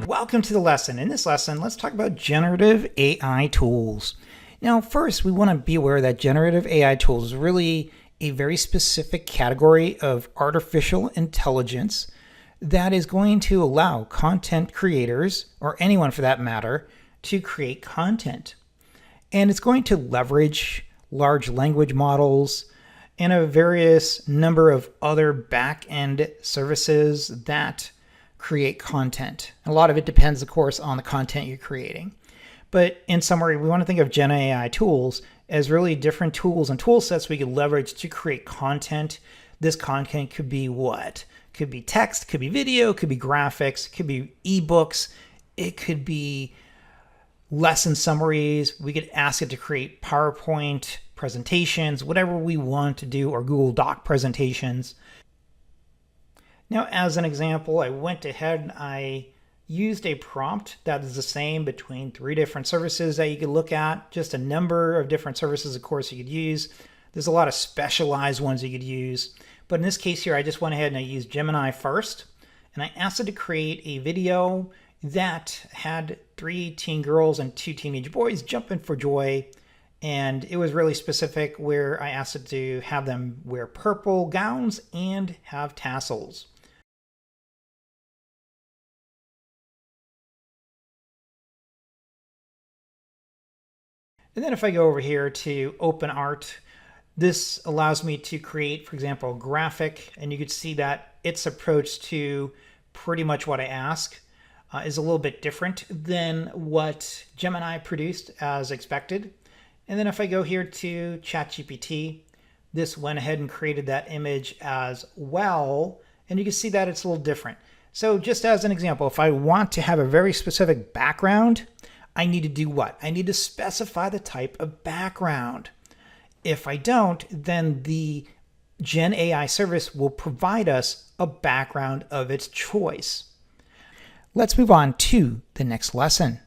Welcome to the lesson. In this lesson, let's talk about generative AI tools. Now, first, we want to be aware that generative AI tools is really a very specific category of artificial intelligence that is going to allow content creators, or anyone for that matter, to create content. And it's going to leverage large language models and a various number of other back-end services that create content. And a lot of it depends, of course, on the content you're creating. But in summary, we want to think of Gen AI tools as really different tools and tool sets we can leverage to create content. This content could be what? Could be text, could be video, could be graphics, could be ebooks, it could be lesson summaries. We could ask it to create PowerPoint presentations, whatever we want to do, or Google Doc presentations. Now, as an example, I went ahead and I used a prompt that is the same between 3 different services that you could look at, just a number of different services, of course, you could use. There's a lot of specialized ones you could use. But in this case here, I just went ahead and I used Gemini first, and I asked it to create a video that had 3 teen girls and 2 teenage boys jumping for joy. And it was really specific, where I asked it to have them wear purple gowns and have tassels. And then if I go over here to Open Art, this allows me to create, for example, a graphic, and you can see that its approach to pretty much what I ask is a little bit different than what Gemini produced as expected. And then if I go here to ChatGPT, this went ahead and created that image as well, and you can see that it's a little different. So just as an example, if I want to have a very specific background, I need to do what? I need to specify the type of background. If I don't, then the Gen AI service will provide us a background of its choice. Let's move on to the next lesson.